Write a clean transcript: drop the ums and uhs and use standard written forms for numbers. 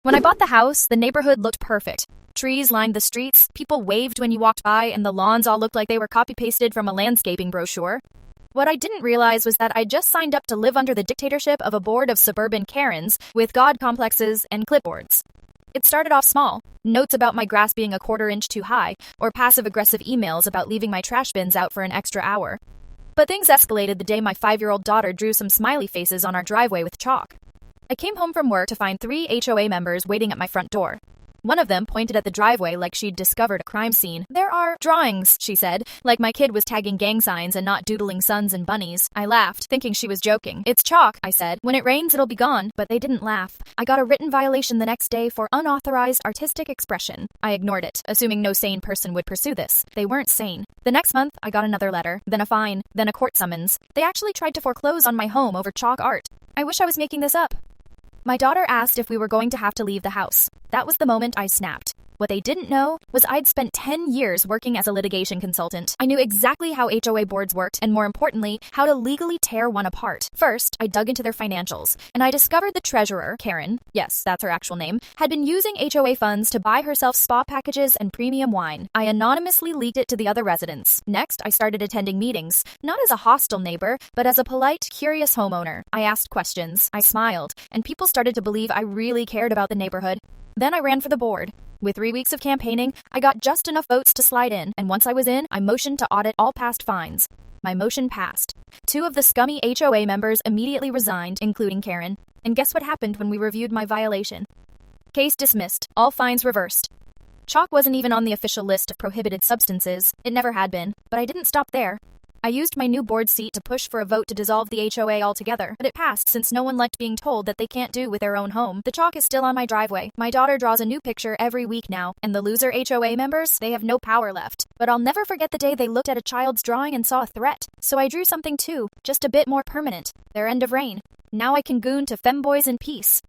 When I bought the house, the neighborhood looked perfect. Trees lined the streets, people waved when you walked by, and the lawns all looked like they were copy-pasted from a landscaping brochure. What I didn't realize was that I just signed up to live under the dictatorship of a board of suburban Karens with god complexes and clipboards. It started off small, notes about my grass being a quarter-inch too high, or passive-aggressive emails about leaving my trash bins out for an extra hour. But things escalated the day my 5-year-old daughter drew some smiley faces on our driveway with chalk. I came home from work to find 3 HOA members waiting at my front door. One of them pointed at the driveway like she'd discovered a crime scene. "There are drawings," she said, like my kid was tagging gang signs and not doodling suns and bunnies. I laughed, thinking she was joking. "It's chalk," I said. "When it rains, it'll be gone." But they didn't laugh. I got a written violation the next day for unauthorized artistic expression. I ignored it, assuming no sane person would pursue this. They weren't sane. The next month, I got another letter, then a fine, then a court summons. They actually tried to foreclose on my home over chalk art. I wish I was making this up. My daughter asked if we were going to have to leave the house. That was the moment I snapped. What they didn't know was I'd spent 10 years working as a litigation consultant. I knew exactly how HOA boards worked and, more importantly, how to legally tear one apart. First, I dug into their financials, and I discovered the treasurer, Karen, yes, that's her actual name, had been using HOA funds to buy herself spa packages and premium wine. I anonymously leaked it to the other residents. Next, I started attending meetings, not as a hostile neighbor, but as a polite, curious homeowner. I asked questions, I smiled, and people started to believe I really cared about the neighborhood. Then I ran for the board. With 3 weeks of campaigning, I got just enough votes to slide in, and once I was in, I motioned to audit all past fines. My motion passed. 2 of the scummy HOA members immediately resigned, including Karen. And guess what happened when we reviewed my violation? Case dismissed. All fines reversed. Chalk wasn't even on the official list of prohibited substances. It never had been. But I didn't stop there. I used my new board seat to push for a vote to dissolve the HOA altogether, but it passed since no one liked being told that they can't do with their own home. The chalk is still on my driveway. My daughter draws a new picture every week now, and the loser HOA members, they have no power left. But I'll never forget the day they looked at a child's drawing and saw a threat. So I drew something too, just a bit more permanent. Their end of reign. Now I can goon to femboys in peace.